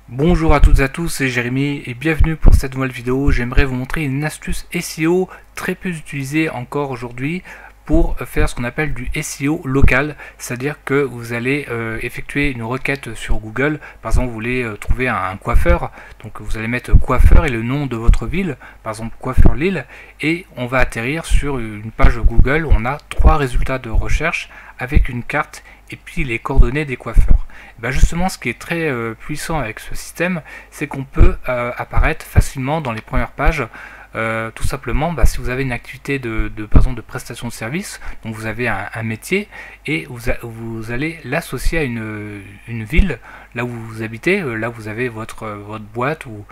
Bonjour à toutes et à tous, c'est Jérémy et bienvenue pour cette nouvelle vidéo. J'aimerais vous montrer une astuce SEO très peu utilisée encore aujourd'hui pour faire ce qu'on appelle du SEO local, c'est-à-dire que vous allez effectuer une requête sur Google. Par exemple, vous voulez trouver un coiffeur, donc vous allez mettre coiffeur et le nom de votre ville, par exemple coiffeur Lille, et on va atterrir sur une page Google où on a trois résultats de recherche avec une carte et puis les coordonnées des coiffeurs. Ben justement, ce qui est très puissant avec ce système, c'est qu'on peut apparaître facilement dans les premières pages. Tout simplement, si vous avez une activité par exemple de prestation de service, donc vous avez un métier et vous allez l'associer à une ville, là où vous habitez, là où vous avez votre boîte ou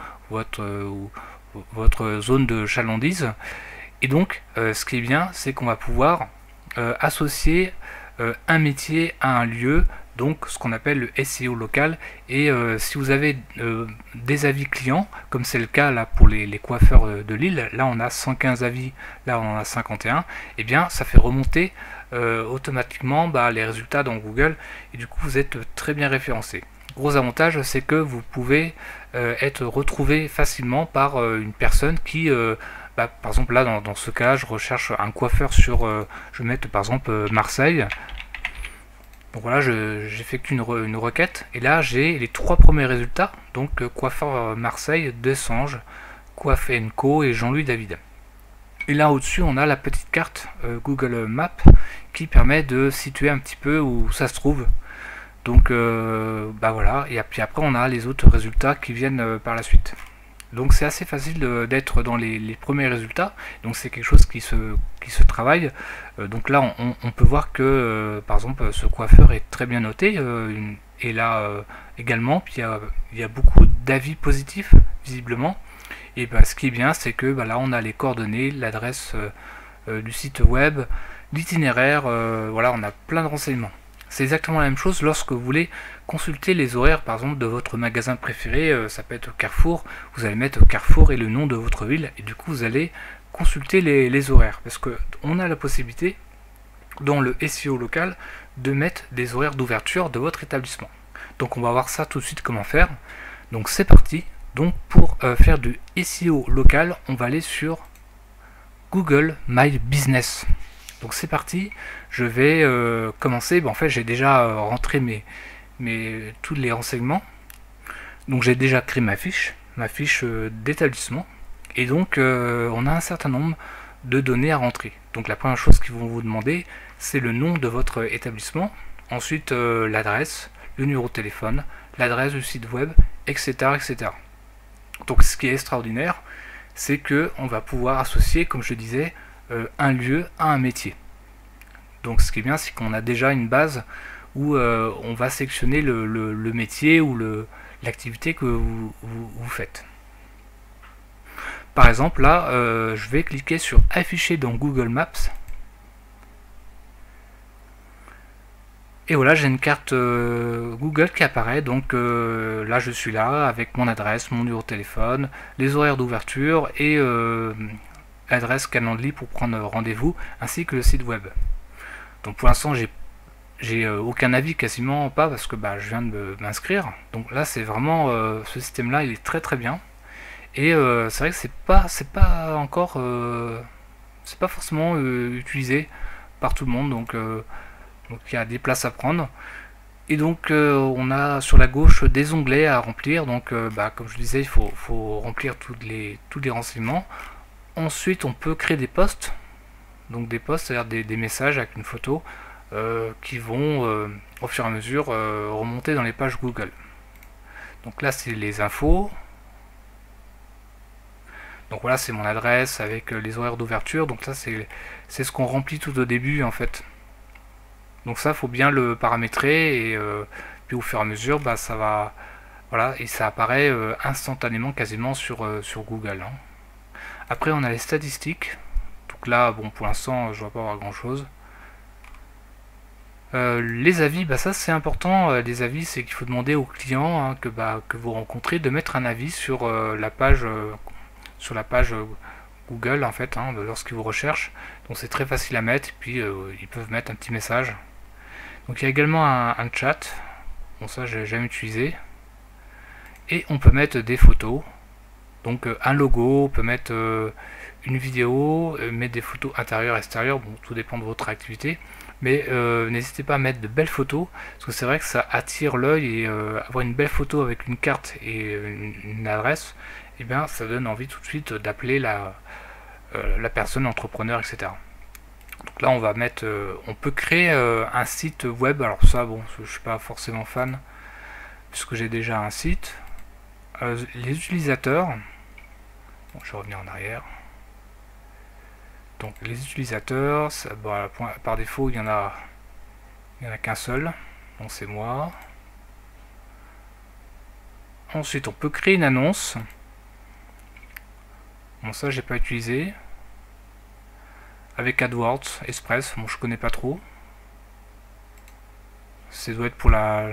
votre zone de chalandise. Et donc, ce qui est bien, c'est qu'on va pouvoir associer un métier à un lieu, donc ce qu'on appelle le SEO local. Et si vous avez des avis clients, comme c'est le cas là pour les coiffeurs de Lille, là on a 115 avis, là on en a 51, et bien ça fait remonter automatiquement les résultats dans Google, et du coup vous êtes très bien référencé. Gros avantage, c'est que vous pouvez être retrouvé facilement par une personne qui par exemple là dans ce cas je recherche un coiffeur sur je vais mettre par exemple Marseille. Donc voilà, j'effectue une requête et là j'ai les trois premiers résultats, donc coiffeur Marseille, Desange, Coiffe Co et Jean-Louis David. Et là au-dessus on a la petite carte Google Maps qui permet de situer un petit peu où ça se trouve. Donc voilà, et puis après on a les autres résultats qui viennent par la suite. Donc c'est assez facile d'être dans les premiers résultats, donc c'est quelque chose qui se travaille. Donc là on peut voir que par exemple ce coiffeur est très bien noté, et là également, puis il y a beaucoup d'avis positifs visiblement. Et ce qui est bien, c'est que là on a les coordonnées, l'adresse du site web, l'itinéraire, voilà, on a plein de renseignements. C'est exactement la même chose lorsque vous voulez consulter les horaires par exemple de votre magasin préféré, ça peut être Carrefour, vous allez mettre Carrefour et le nom de votre ville, et du coup vous allez consulter les horaires, parce qu'on a la possibilité dans le SEO local de mettre des horaires d'ouverture de votre établissement. Donc on va voir ça tout de suite comment faire. Donc c'est parti. Donc pour faire du SEO local, on va aller sur Google My Business. Donc c'est parti, je vais commencer. En fait j'ai déjà rentré tous les renseignements. Donc j'ai déjà créé ma fiche d'établissement. Et donc on a un certain nombre de données à rentrer. Donc la première chose qu'ils vont vous demander, c'est le nom de votre établissement. Ensuite l'adresse, le numéro de téléphone, l'adresse du site web, etc., etc. Donc ce qui est extraordinaire, c'est que on va pouvoir associer, comme je disais, un lieu à un métier. Donc ce qui est bien, c'est qu'on a déjà une base où on va sélectionner le métier ou l'activité que vous faites. Par exemple là, je vais cliquer sur afficher dans Google Maps. Et voilà, j'ai une carte Google qui apparaît. Donc là je suis là avec mon adresse, mon numéro de téléphone, les horaires d'ouverture et l'adresse Calendly pour prendre rendez-vous, ainsi que le site web. Donc pour l'instant j'ai aucun avis, quasiment pas, parce que je viens de m'inscrire. Donc là c'est vraiment ce système là, il est très très bien. Et c'est vrai que c'est pas encore c'est pas forcément utilisé par tout le monde, donc il y a des places à prendre. Et donc on a sur la gauche des onglets à remplir. Donc comme je disais, il faut remplir tous les renseignements. Ensuite on peut créer des posts. Donc des posts, c'est-à-dire des messages avec une photo qui vont au fur et à mesure remonter dans les pages Google. Donc là c'est les infos. Donc voilà, c'est mon adresse avec les horaires d'ouverture. Donc ça c'est ce qu'on remplit tout au début en fait. Donc ça faut bien le paramétrer, et puis au fur et à mesure ça va, voilà, et ça apparaît instantanément quasiment sur Google. Après on a les statistiques. Donc là pour l'instant je ne vais pas avoir grand chose. Les avis, ça c'est important. Les avis, c'est qu'il faut demander aux clients que vous rencontrez de mettre un avis sur la page Google en fait, lorsqu'ils vous recherchent. Donc c'est très facile à mettre, et puis ils peuvent mettre un petit message. Donc il y a également un chat. Bon, ça j'ai jamais utilisé. Et on peut mettre des photos, donc un logo, on peut mettre une vidéo, mettre des photos intérieures, extérieures, bon, tout dépend de votre activité. Mais n'hésitez pas à mettre de belles photos, parce que c'est vrai que ça attire l'œil, et avoir une belle photo avec une carte et une adresse, et bien ça donne envie tout de suite d'appeler la personne, entrepreneur, etc. Donc là on va mettre, on peut créer un site web. Alors ça, bon, je suis pas forcément fan, puisque j'ai déjà un site. Les utilisateurs, bon, je vais revenir en arrière. Donc les utilisateurs, ça, bon, par défaut il y en a qu'un seul, donc c'est moi. Ensuite on peut créer une annonce. Bon, ça j'ai pas utilisé. Avec AdWords, Express, bon je connais pas trop. Ça doit être pour la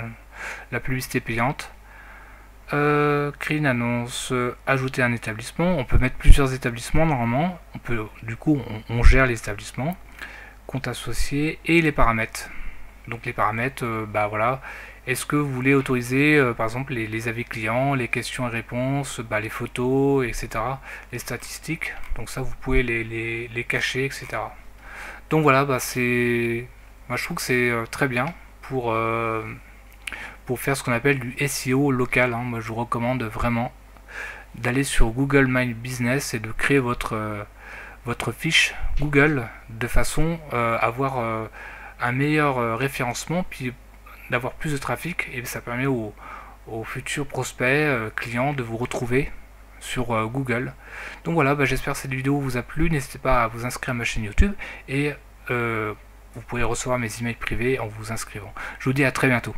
publicité payante. Créer une annonce, ajouter un établissement. On peut mettre plusieurs établissements normalement. On peut, du coup, on gère les établissements. Compte associé et les paramètres. Donc les paramètres, bah voilà. Est-ce que vous voulez autoriser, par exemple, les avis clients, les questions et réponses, bah, les photos, etc. Les statistiques. Donc ça, vous pouvez les cacher, etc. Donc voilà, bah c'est, moi je trouve que c'est très bien pour faire ce qu'on appelle du SEO local. Moi je vous recommande vraiment d'aller sur Google My Business et de créer votre fiche Google de façon à avoir un meilleur référencement, puis d'avoir plus de trafic, et ça permet aux futurs prospects, clients, de vous retrouver sur Google. Donc voilà, j'espère que cette vidéo vous a plu. N'hésitez pas à vous inscrire à ma chaîne YouTube, et vous pourrez recevoir mes emails privés en vous inscrivant. Je vous dis à très bientôt.